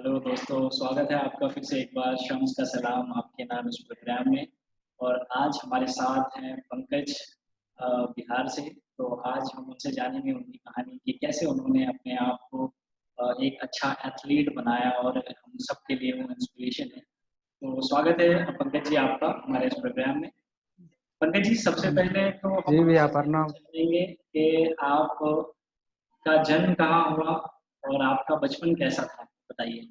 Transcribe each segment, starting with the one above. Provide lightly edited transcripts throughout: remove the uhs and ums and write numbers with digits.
Hello दोस्तों, स्वागत है आपका फिर से एक बार शम्स का सलाम आपके नाम इस प्रोग्राम में। और आज हमारे साथ हैं पंकज बिहार से। तो आज हम उनसे जानेंगे उनकी कहानी कि कैसे उन्होंने अपने आप को एक अच्छा एथलीट बनाया और हम सबके लिए वो इंस्पिरेशन है। तो स्वागत है पंकज जी आपका हमारे इस प्रोग्राम में। पंकज जी, सबसे पहले तो हम जी भैया आपसे जानना प्रणाम। चाहेंगे कि आप का जन्म कहाँ हुआ और आपका बचपन कैसा था, बताइए।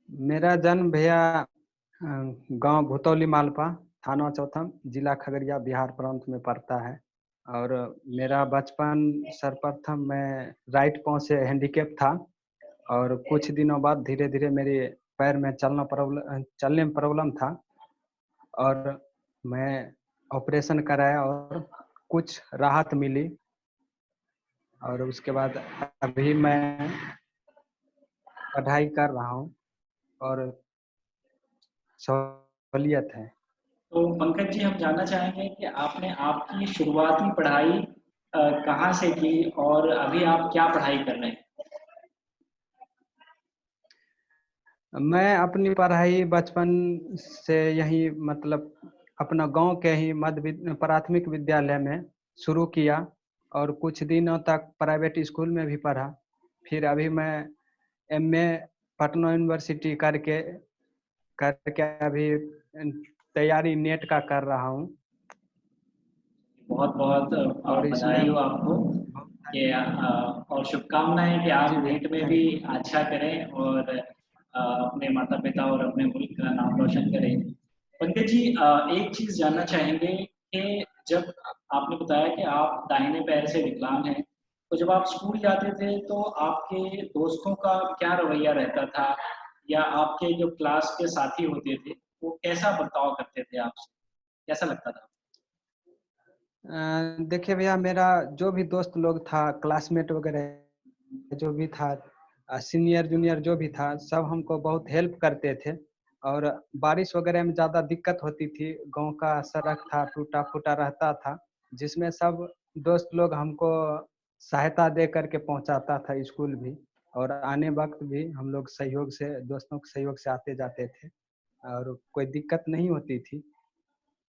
मेरा जन्म भैया गांव भुतौली मालपा, थाना चौथम, जिला खगड़िया, बिहार प्रांत में पड़ता है। और मेरा बचपन सर्वप्रथम मैं राइट पांव से हैंडीकैप था और कुछ दिनों बाद धीरे धीरे मेरे पैर में चलने में प्रॉब्लम था और मैं ऑपरेशन कराया और कुछ राहत मिली। और उसके बाद अभी मैं पढ़ाई कर रहा हूँ और सहूलियत है। तो पंकज जी, हम जानना चाहेंगे कि आपने आपकी शुरुआती पढ़ाई कहाँ से की और अभी आप क्या पढ़ाई कर रहे हैं? मैं अपनी पढ़ाई बचपन से यही मतलब अपना गांव के ही प्राथमिक विद्यालय में शुरू किया और कुछ दिनों तक प्राइवेट स्कूल में भी पढ़ा। फिर अभी मैं एमए पटना यूनिवर्सिटी करके करके अभी तैयारी नेट का कर रहा हूँ। बहुत बहुत और इसमें बधाई हो आपको बहुत कि और शुभकामनाएं कि आप जी भैया नेट में थैंक भी यू। अच्छा करें और अपने माता पिता और अपने मुल्क का नाम रोशन करें। पंकज जी, एक चीज़ जानना चाहेंगे कि जब आपने बताया कि आप दाहिने पैर से विकलांग हैं, तो जब आप स्कूल जाते थे तो आपके दोस्तों का क्या रवैया रहता था, या आपके जो क्लास के साथी होते थे वो कैसा बर्ताव करते थे आपसे, कैसा लगता था? देखिए भैया, मेरा जो भी दोस्त लोग था, क्लासमेट वगैरह जो भी था, सीनियर जूनियर जो भी था, सब हमको बहुत हेल्प करते थे। और बारिश वगैरह में ज़्यादा दिक्कत होती थी, गांव का सड़क था, टूटा फूटा रहता था, जिसमें सब दोस्त लोग हमको सहायता दे करके पहुंचाता था स्कूल भी। और आने वक्त भी हम लोग सहयोग से, दोस्तों के सहयोग से आते जाते थे और कोई दिक्कत नहीं होती थी।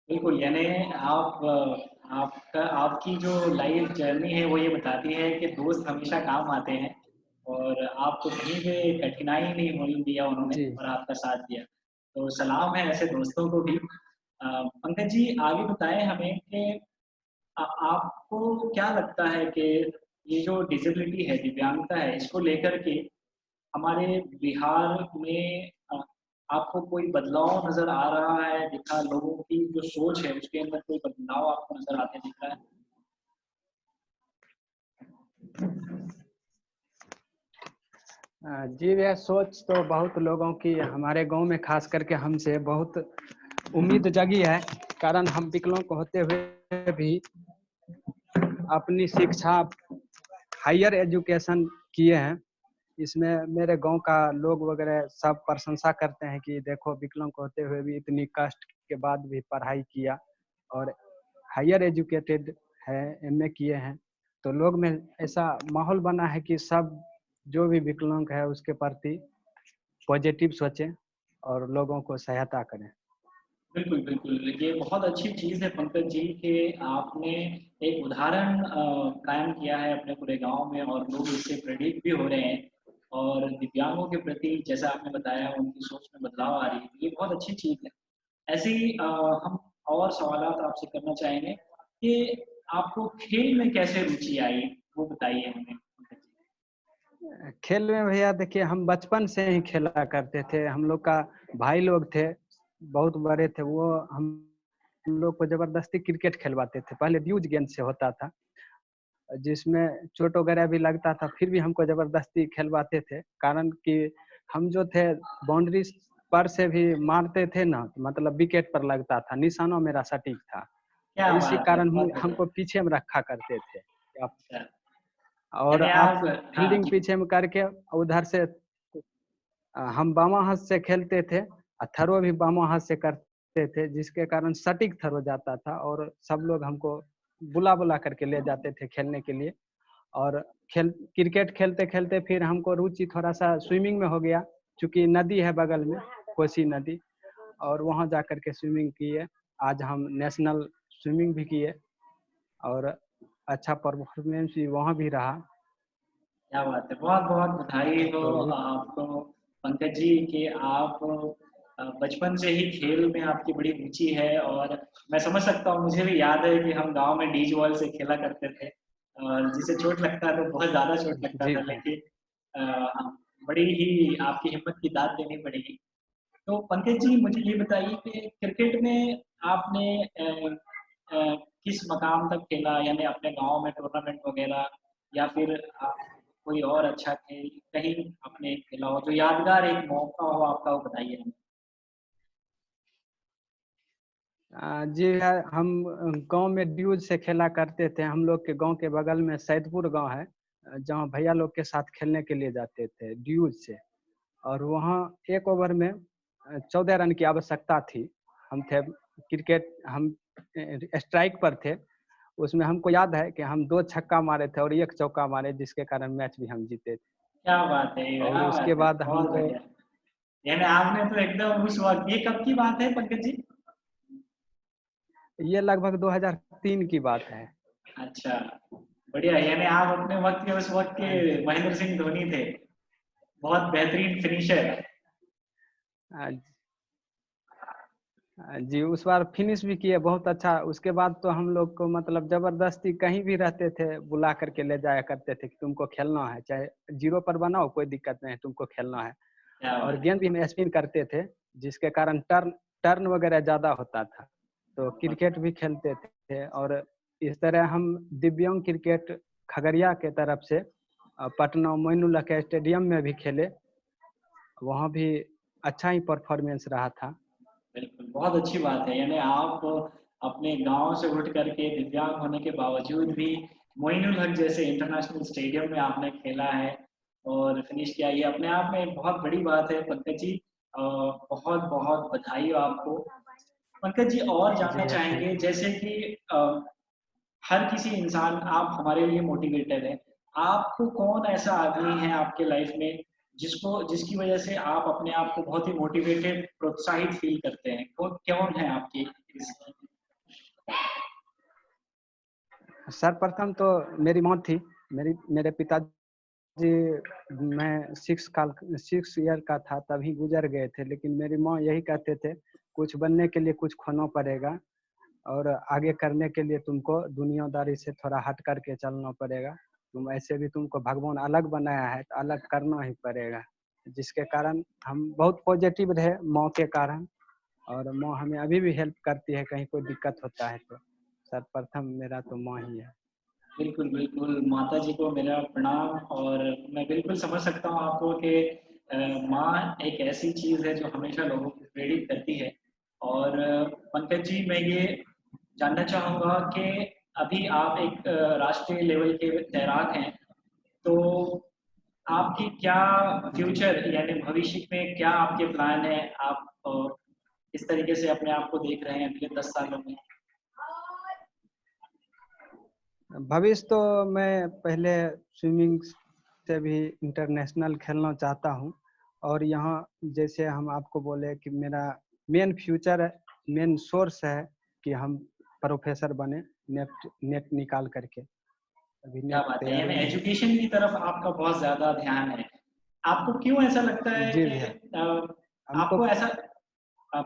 बिल्कुल, यानी आपका आपकी जो लाइफ जर्नी है वो ये बताती है कि दोस्त हमेशा काम आते हैं और आपको कहीं पे कठिनाई नहीं होने दिया उन्होंने जी। और आपका साथ दिया। तो सलाम है ऐसे दोस्तों को भी। पंकज जी, आगे बताएं हमें कि आपको क्या लगता है कि ये जो डिसेबिलिटी है, दिव्यांगता है, इसको लेकर के हमारे बिहार में आपको कोई बदलाव नज़र आ रहा है? दिखा लोगों की जो सोच है उसके अंदर कोई बदलाव आपको नज़र आते दिख रहा है? जी भैया, सोच तो बहुत लोगों की हमारे गांव में खास करके हमसे बहुत उम्मीद जगी है। कारण हम विकलांग होते हुए भी अपनी शिक्षा हायर एजुकेशन किए हैं। इसमें मेरे गांव का लोग वगैरह सब प्रशंसा करते हैं कि देखो, विकलांग होते हुए भी इतनी कष्ट के बाद भी पढ़ाई किया और हायर एजुकेटेड है, एमए किए हैं। तो लोग में ऐसा माहौल बना है कि सब जो भी विकलांग है उसके प्रति पॉजिटिव सोचें और लोगों को सहायता करें। बिल्कुल, बिल्कुल। ये बहुत अच्छी चीज़ है पंकज जी कि आपने एक उदाहरण कायम किया है अपने पूरे गाँव में और लोग इससे प्रेरित भी हो रहे हैं और दिव्यांगों के प्रति जैसा आपने बताया उनकी सोच में बदलाव आ रही है, ये बहुत अच्छी चीज़ है। ऐसे ही हम और सवालात आपसे करना चाहेंगे कि आपको खेल में कैसे रुचि आई? वो बताइए हमें पंकज जी। खेल में भैया देखिए, हम बचपन से ही खेला करते थे। हम लोग का भाई लोग थे, बहुत बड़े थे, वो हम लोग को जबरदस्ती क्रिकेट खिलवाते थे। पहले ड्यूज गेंद से होता था, जिसमें चोट वगैरह भी लगता था, फिर भी हमको जबरदस्ती खिलवाते थे। कारण कि हम जो थे बाउंड्री पर से भी मारते थे ना, तो मतलब विकेट पर लगता था, निशाना मेरा सटीक था। क्या इसी बात है! कारण बहुत हमको बढ़िया। पीछे में रखा करते थे। अच्छा, और यानी आप आप हाँ फील्डिंग जी। पीछे में करके उधर से हम बामा हाथ से खेलते थे और थ्रो भी बामा हाथ से करते थे, जिसके कारण सटीक थ्रो जाता था और सब लोग हमको बुला बुला करके ले जाते थे खेलने के लिए। और क्रिकेट खेलते खेलते फिर हमको रुचि थोड़ा सा स्विमिंग में हो गया, क्योंकि नदी है बगल में, कोसी नदी, और वहाँ जा कर के स्विमिंग किए। आज हम नेशनल स्विमिंग भी किए और अच्छा परफॉर्मेंस भी वहाँ भी रहा। क्या बात है, बहुत बहुत बधाई हो तो आपको पंकज जी कि आप बचपन से ही खेल में आपकी बड़ी रुचि है। और मैं समझ सकता हूँ, मुझे भी याद है कि हम गांव में डीज बॉल से खेला करते थे और जिसे चोट लगता है तो बहुत ज़्यादा चोट लगता जी था, भाई। लेकिन बड़ी ही आपकी हिम्मत की दाद देनी पड़ेगी। तो पंकज जी मुझे ये बताइए कि क्रिकेट में आपने किस मकाम तक खेला, यानी अपने गांव में टूर्नामेंट वगैरह, या फिर कोई और अच्छा खेल कहीं आपने खेला हो जो यादगार एक मौका हो आपका, वो बताइए हमें। जी है, हम गांव में ड्यूज से खेला करते थे। हम लोग के गांव के बगल में सैदपुर गांव है, जहां भैया लोग के साथ खेलने के लिए जाते थे ड्यूज से। और वहाँ एक ओवर में 14 रन की आवश्यकता थी। हम थे क्रिकेट, हम स्ट्राइक पर थे। उसमें हमको याद है कि हम 2 छक्का मारे थे और 1 चौका मारे, जिसके कारण मैच भी हम जीते थे। क्या बात है, और क्या उसके बात है, बाद बहुत हमको बढ़िया। यानी आपने तो एकदम उस वक्त, ये कब की बात है पंकज जी? ये लगभग 2003 की बात है। अच्छा, बढ़िया। यानी आप अपने वक्त के, उस वक्त के जी। महेंद्र सिंह धोनी थे, बहुत बेहतरीन फिनिशर। जी, उस बार फिनिश भी किए बहुत अच्छा। उसके बाद तो हम लोग को मतलब जबरदस्ती कहीं भी रहते थे बुला करके ले जाया करते थे कि तुमको खेलना है, चाहे 0 पर बनाओ कोई दिक्कत नहीं, तुमको खेलना है। क्या और बात गेंद भी हम स्पिन करते थे, जिसके कारण टर्न टर्न वगैरह ज़्यादा होता था। तो है। क्रिकेट भी खेलते थे। और इस तरह हम दिव्यांग क्रिकेट खगड़िया के तरफ से पटना मोइनुलहक स्टेडियम में भी खेले। वहाँ भी अच्छा ही परफॉर्मेंस रहा था। बिल्कुल, बहुत अच्छी बात है। यानी आप अपने गाँव से उठ करके दिव्यांग होने के बावजूद भी मोइनुल हक जैसे इंटरनेशनल स्टेडियम में आपने खेला है और फिनिश किया, ये अपने आप में एक बहुत बड़ी बात है पंकज जी। बहुत बहुत बधाई हो आपको। पंकज जी और जी जानना भैया, थैंक चाहेंगे, यू। जैसे कि हर किसी इंसान, आप हमारे लिए मोटिवेटेड है। आपको कौन ऐसा आदमी है आपके लाइफ में जिसकी वजह से आप अपने आप को बहुत ही मोटिवेटेड, प्रोत्साहित फील करते हैं? कौन कौन है आपकी इस? सर्वप्रथम तो मेरी मौत थी। मेरे पिताजी, मैं 6 ईयर का था तभी गुजर गए थे। लेकिन मेरी माँ यही कहते थे, कुछ बनने के लिए कुछ खोना पड़ेगा और आगे करने के लिए तुमको दुनियादारी से थोड़ा हट करके चलना पड़ेगा। तुम ऐसे भी, तुमको भगवान अलग बनाया है तो अलग करना ही पड़ेगा। जिसके कारण हम बहुत पॉजिटिव रहे माँ के कारण। और माँ हमें अभी भी हेल्प करती है, कहीं कोई दिक्कत होता है तो। सर्वप्रथम मेरा तो माँ ही है। बिल्कुल, बिल्कुल, माता जी को मेरा प्रणाम। और मैं बिल्कुल समझ सकता हूँ आपको कि माँ एक ऐसी चीज़ है जो हमेशा लोगों को प्रेरित करती है। और पंकज जी, मैं ये जानना चाहूँगा कि अभी आप एक राष्ट्रीय लेवल के तैराक हैं, तो आपकी क्या फ्यूचर, यानी भविष्य में क्या आपके प्लान हैं? आप किस तरीके से अपने आप को देख रहे हैं अगले 10 सालों में? भविष्य तो मैं पहले स्विमिंग से भी इंटरनेशनल खेलना चाहता हूँ। और यहाँ जैसे हम आपको बोले कि मेरा मेन फ्यूचर है, मेन सोर्स है कि हम प्रोफेसर बने, नेट नेट निकाल करके। अभी क्या नेट बात है, तैयारी यानी में है। एजुकेशन की तरफ आपका बहुत ज़्यादा ध्यान है। आपको क्यों ऐसा लगता है जी कि भैया। हमको आपको ऐसा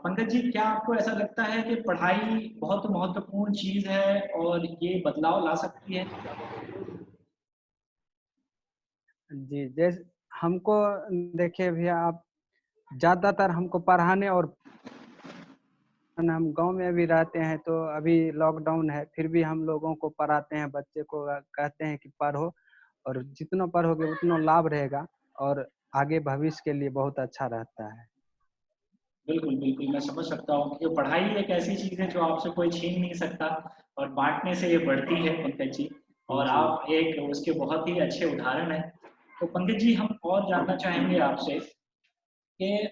पंकज जी, क्या आपको ऐसा लगता है कि पढ़ाई बहुत महत्वपूर्ण चीज़ है और ये बदलाव ला सकती है? जी, जैसे हमको देखिए भैया, आप ज़्यादातर हमको पढ़ाने और हम गांव में भी रहते हैं तो अभी लॉकडाउन है, फिर भी हम लोगों को पढ़ाते हैं, बच्चे को कहते हैं कि पढ़ो। और जितना पढ़ोगे उतना लाभ रहेगा और आगे भविष्य के लिए बहुत अच्छा रहता है। बिल्कुल, बिल्कुल, मैं समझ सकता हूँ कि पढ़ाई एक ऐसी चीज़ है जो आपसे कोई छीन नहीं सकता, और बाँटने से ये बढ़ती है पंकज जी। और जी। आप एक उसके बहुत ही अच्छे उदाहरण हैं। तो पंकज जी, हम और जानना चाहेंगे आपसे कि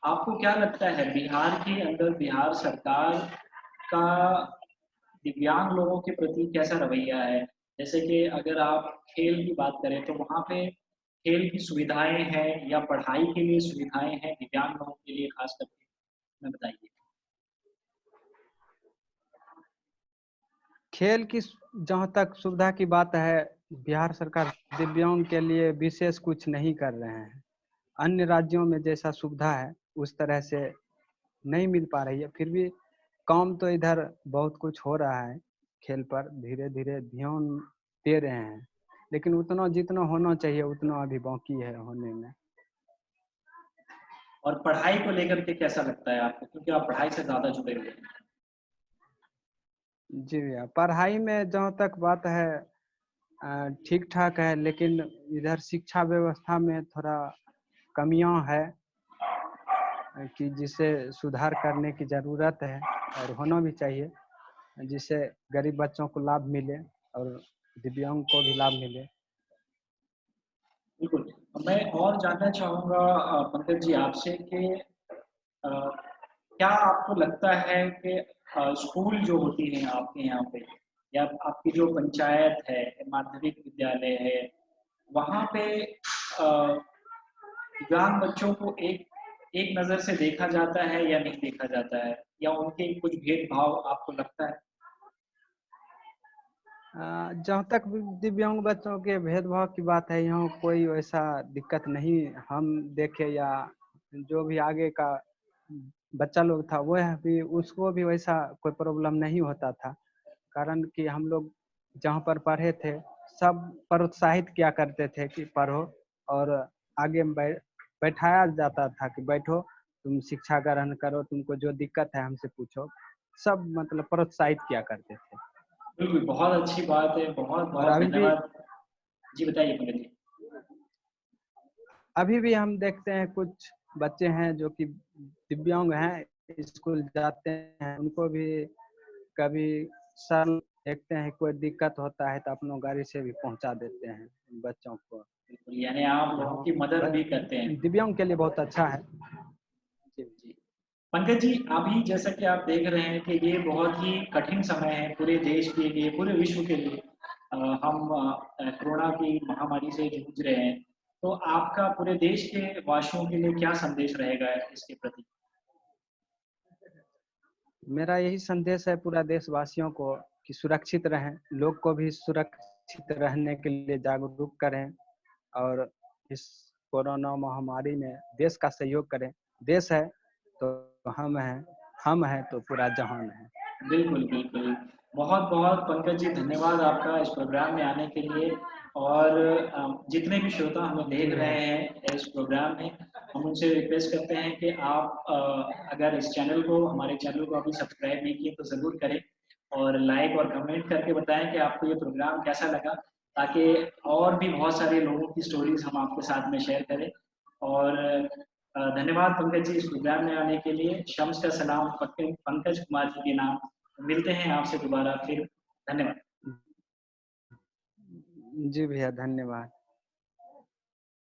आपको क्या लगता है, बिहार के अंदर बिहार सरकार का दिव्यांग लोगों के प्रति कैसा रवैया है? जैसे कि अगर आप खेल की बात करें तो वहाँ पे खेल की सुविधाएँ हैं या पढ़ाई के लिए सुविधाएँ हैं दिव्यांग लोगों के लिए खास करके? हमें बताइए। खेल की जहाँ तक सुविधा की बात है, बिहार सरकार दिव्यांग के लिए विशेष कुछ नहीं कर रहे हैं। अन्य राज्यों में जैसा सुविधा है, उस तरह से नहीं मिल पा रही है। फिर भी काम तो इधर बहुत कुछ हो रहा है, खेल पर धीरे-धीरे ध्यान दे रहे हैं। लेकिन उतना जितना होना चाहिए, उतना अभी बाकी है होने में। और पढ़ाई को लेकर के कैसा लगता है आपको? क्योंकि आप पढ़ाई से ज़्यादा जुड़े हुए हैं। जी भैया, पढ़ाई में जहाँ तक बात है ठीक-ठाक है, लेकिन इधर शिक्षा व्यवस्था में थोड़ा कमियाँ है कि जिसे सुधार करने की ज़रूरत है और होना भी चाहिए, जिससे गरीब बच्चों को लाभ मिले और दिव्यांग को भी लाभ मिले। बिल्कुल, मैं और जानना चाहूँगा पंकज जी आपसे कि अ, क्या आपको लगता है कि स्कूल जो होती हैं आपके यहाँ पे या आपकी जो पंचायत है, माध्यमिक विद्यालय है, वहाँ पे दिव्यांग बच्चों को एक एक नज़र से देखा जाता है या नहीं देखा जाता है? या उनके कुछ भेदभाव आपको लगता है? जहाँ तक भी दिव्यांग बच्चों के भेदभाव की बात है, यहाँ कोई वैसा दिक्कत नहीं हम देखे या जो भी आगे का बच्चा लोग था, वह भी उसको भी वैसा कोई प्रॉब्लम नहीं होता था। कारण कि हम लोग जहाँ पर पढ़े थे, सब प्रोत्साहित किया करते थे कि पढ़ो और आगे में बैठाया जाता था कि बैठो, तुम शिक्षा ग्रहण करो, तुमको जो दिक्कत है हमसे पूछो। सब मतलब प्रोत्साहित किया करते थे। बिल्कुल, बहुत अच्छी बात है, और बहुत-बहुत धन्यवाद। जी, बताइए पंकज जी। अभी भी हम देखते हैं कुछ बच्चे हैं जो कि दिव्यांग हैं, स्कूल जाते हैं, उनको भी कभी सर देखते हैं कोई दिक्कत होता है तो अपनों गाड़ी से भी पहुंचा देते हैं बच्चों को। बिल्कुल, यानी आप लोगों यहाँ की मदद भी करते हैं। दिव्यांग के लिए बहुत अच्छा है। जी। जी। पंकज जी, अभी जैसा कि आप देख रहे हैं कि ये बहुत ही कठिन समय है पूरे देश के लिए, पूरे विश्व के लिए। हम कोरोना की महामारी से जूझ रहे हैं। तो आपका पूरे देश के वासियों के लिए क्या संदेश रहेगा इसके प्रति? मेरा यही संदेश है पूरा देशवासियों को कि सुरक्षित रहें, लोग को भी सुरक्षित रहने के लिए जागरूक करें और इस कोरोना महामारी में देश का सहयोग करें। देश है तो हम हैं तो पूरा जहान है। बिल्कुल, बिल्कुल। बहुत-बहुत पंकज जी धन्यवाद आपका इस प्रोग्राम में आने के लिए और जितने भी श्रोता हमें जी देख भैया। रहे हैं इस प्रोग्राम में, हम उनसे रिक्वेस्ट करते हैं कि आप अगर इस चैनल को हमारे चैनल को अभी सब्सक्राइब नहीं किए तो ज़रूर करें और लाइक और कमेंट करके बताएँ कि आपको ये प्रोग्राम कैसा लगा, ताकि और भी बहुत सारे लोगों की स्टोरीज़ हम आपके साथ में शेयर करें और धन्यवाद पंकज जी इस प्रोग्राम में आने के लिए। शम्स का सलाम पंकज कुमार जी के नाम। मिलते हैं आपसे दोबारा फिर। धन्यवाद। जी भैया, धन्यवाद।